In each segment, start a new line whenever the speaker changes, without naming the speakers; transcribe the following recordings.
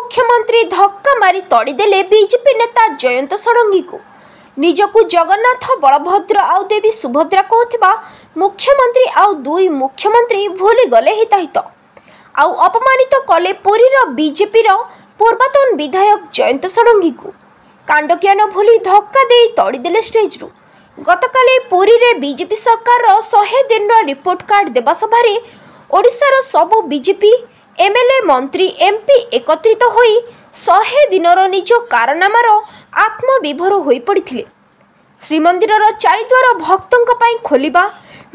उपमुख्यमंत्री धक्का मारी तड़ीदेले बीजेपी नेता जयंत षडंगी को निजकू जगन्नाथ बलभद्र आउ देवी सुभद्रा कहथिबा मुख्यमंत्री आउ दुई मुख्यमंत्री भूली गले हिताहित आउ अपमानित कले पुरीर बीजेपी पूर्वतन विधायक जयंत षडंगी को कांडज्ञान भूली धक्का दे तड़ीदेले स्टेज रु गतकाली पुरी रे बीजेपी सरकार 100 दिन रिपोर्ट कार्ड देवा सभारे ओडिशार सबु बीजेपी एमएलए मंत्री एमपी एकत्रित होई 100 दिनर निज कारनामार आत्मविभोर होई पड़िथिले। श्रीमंदिर चारिद्वार भक्तों पाई खोलिबा,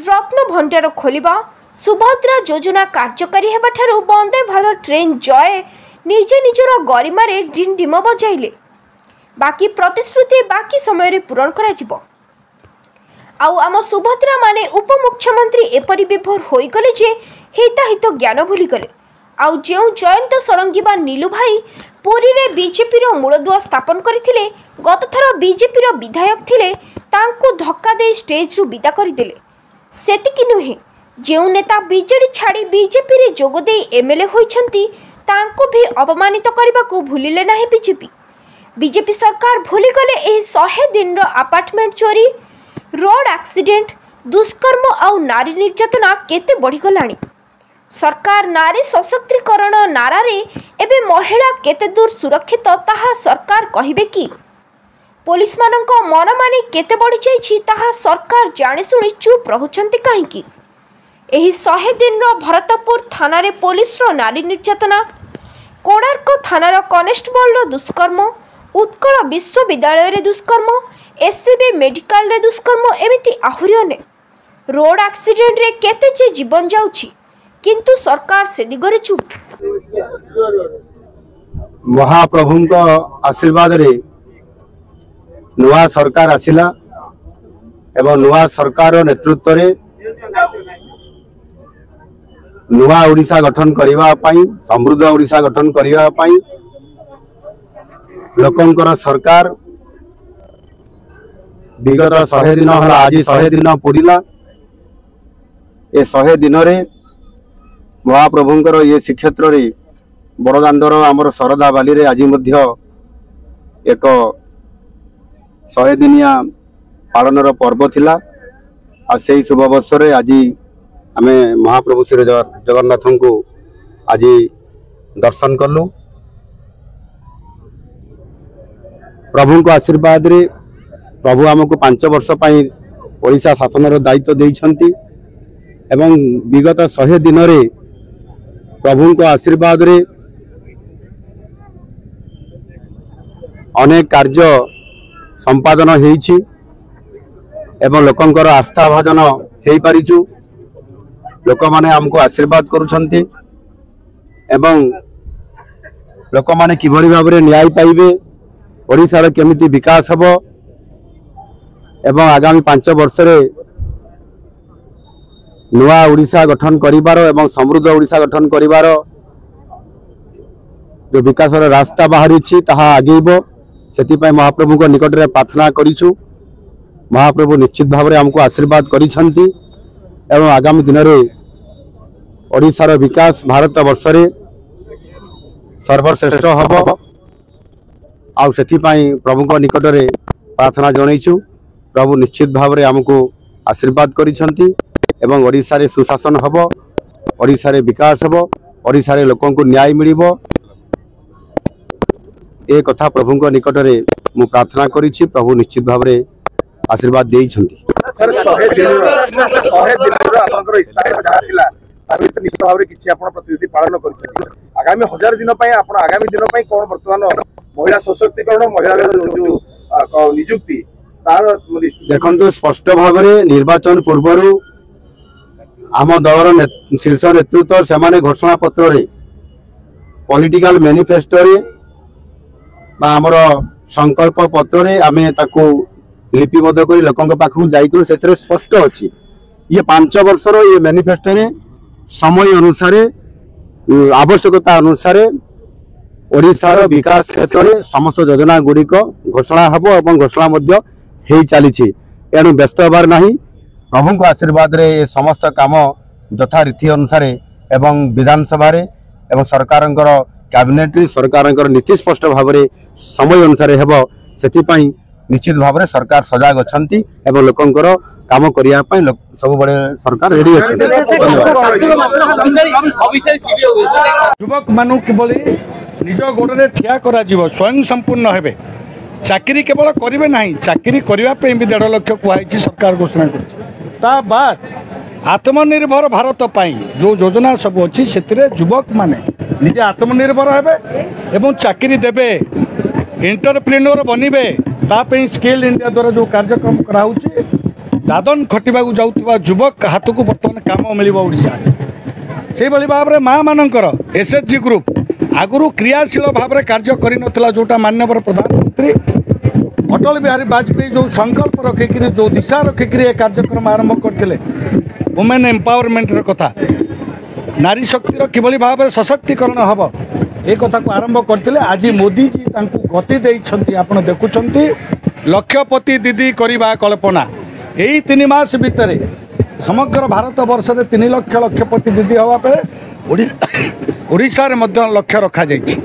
रत्न भंडार खोलिबा, सुभद्रा योजना कार्यकारी हेबाठारु वंदे भारत ट्रेन जय निजे निजर गरिमारे डिंडिम बजाइले। बाकी प्रतिश्रुति बाकी समय पूरण करा जिवो। आउ आम सुभद्रा माने उपमुख्यमंत्री एपरि विभोर होई गले जे हिताहित ज्ञान भूली गले। आउ जो जयंत षडंगी बा नीलू भाई पुरी रे बीजेपी रो मूलदुआ स्थापन करथिले गत थर बीजेपी रो विधायक थिले तांको धक्का दे स्टेज रु विदा करदेले। सेतिकी नुहे जो नेता बीजेडी छाड़ी बीजेपी रे जोग दे एमएलए होइछंती तांको भी अपमानित करबा को भूलिले नाही बीजेपी सरकार भूली गले एही 100 दिन रो अपार्टमेंट चोरी, रोड एक्सीडेंट, दुष्कर्म आउ नारी निर्यातना केते बढ़ी गलानी। सरकार नारी सशक्तिकरण नारारे एबे महिला केते दूर सुरक्षित ताहा सरकार कहिबे कि पुलिस मानक मनमानी केते बढ़ी जाइछि ताहा सरकार जाने सुनी चुप रहुछंती काहेकि। एही 100 दिन रो भरतपुर थाना रे पुलिस रो नारी निर्यातना, कोणार्क थानार कनेस्टेबल रो दुष्कर्म, उत्कल विश्वविद्यालय रे दुष्कर्म, एससीबी मेडिकल रे दुष्कर्म एमिति आहुरी अने रोड एक्सीडेंट रे केते जे जीवन जाउछि किंतु सरकार से दिगरे चुप।
महाप्रभु आशीर्वाद रे नुआ सरकार आसिला एवं नुआ सरकार नेतृत्व रे नुआ ओडिशा गठन करिवा पई, समृद्ध ओडिशा गठन करिवा पई लोकंकर सरकार विगत 100 दिन हला आज 100 दिन पूरीला। ए 100 दिन रे महाप्रभुंकर ये श्रीक्षेत्र रे बड़दाण्डर आमर शरदा बाली रे आज मध्य एक 100 दिनिया पालनर पर्व थिला। आ से शुभ अवसर आज आमे महाप्रभु श्री जगन्नाथ को आज दर्शन कलु। प्रभु को आशीर्वाद रे प्रभु आमको 5 वर्ष पई ओडिशा शासन दायित्व देइछंती एवं विगत 100 दिन रे प्रभु को आशीर्वाद रे अनेक कार्य संपादन हेइछि एवं लोकंकर आस्था भाजन हेइ पारिछु। लोक माने हमको आशीर्वाद करूछंती एवं लोक माने किभଳି भाबरे न्याय पाइबे, ओडिशार केमिति विकास हबो एवं आगामी 5 वर्ष रे नुआ ओडिशा गठन करिवार एवं समृद्ध ओडिशा गठन करिवार जो विकास रास्ता बाहरी छी ताहा आगेइबो। सेति पय महाप्रभु को निकट रे प्रार्थना करिछु। महाप्रभु निश्चित भाव रे हमको आशीर्वाद करिछंती एवं आगामी दिन रे ओडिशार विकास भारत वर्ष रे सर्वश्रेष्ठ हबो। आउ सेति पय प्रभु को निकट रे प्रार्थना जणैछु। प्रभु निश्चित भाव रे हमको आशीर्वाद करिछंती एवं ओडिशा रे सुशासन हबो, ओडिशा रे विकास हबो, ओडिशा रे लोकन को न्याय मिलिबो। ए कथा प्रभु को निकट रे मु प्रार्थना करिछि। प्रभु निश्चित भाव रे आशीर्वाद देइछंती।
सर 100 दिन आपनकर इस्तार जहा थिला ताबे त निश्चित भाव रे किछि आपन प्रतिनिधि पालन करिछि। आगामी 1000 दिन पय आपन आगामी दिन पय कोन वर्तमान महिला सशक्तिकरण, महिला जो नियुक्ति तार
देखंतु स्पष्ट भाव रे निर्वाचन पूर्वरु आम दलर शीर्ष नेतृत्व से घोषणा पत्र रे पॉलिटिकल मैनिफेस्टो रे आमर संकल्प पत्र रे आमे ताकू लिपिबद्ध कर लोकंक पाखु जाइतु। सेतरे स्पष्ट अछि ये 5 वर्षर ये मैनिफेस्टो रे समय अनुसार आवश्यकता अनुसार ओडिशार विकास क्षेत्र में समस्त योजना गुड़िक घोषणा हब और घोषणा मध्य हो चली। एणु व्यस्त हबार नहीं। प्रभु को आशीर्वाद रे ये समस्त काम यथा रीति अनुसार एवं विधानसभा रे एवं सरकार कैबिनेट सरकार नीति स्पष्ट भाव में समय अनुसार हेब से निश्चित भाव में सरकार सजग अच्छा लोकंर काम करने सब बड़े सरकार रेडी अच्छे।
युवक मानू किभली निज गोड़े ठिया करा स्वयं संपूर्ण हेबे चाकरी केवल करेंगे ना चाकरी करने भी 1.5 लाख कहुई सरकार घोषणा कर बाद आत्मनिर्भर भारत जो योजना सब अच्छी से युवक माने निजे आत्मनिर्भर हेबे चाकरी देबे एंटरप्रेन्योर बनबे तापई स्किल इंडिया द्वारा जो कार्यक्रम कराऊँचे दादन खटिबा जाऊा युवक हाथ को बर्तमान काम मिल से भाव में माँ मानकर एसएचजी ग्रुप आगुरी क्रियाशील भाव में कार्य कर जोटा माननीय प्रधानमंत्री अटल बिहारी वाजपेयी जो संकल्प रखिक जो दिशा रखिक कार्यक्रम आरंभ करते वुमेन एम्पावरमेंट कथा नारी शक्तिर किभली भाव में सशक्तिकरण हम एक कथा को आरंभ करते आज मोदी जी गति देइछंती आपण देखुछंती लक्षपति दीदी करवा कल्पना यही 3 मास भितर समग्र भारत वर्ष में 3 लाख लक्षपति दीदी हवा पे ओडिशा रे मध्य लक्ष्य रखा जाइछि।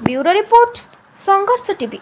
ब्यूरो रिपोर्ट संघर्ष टीवी।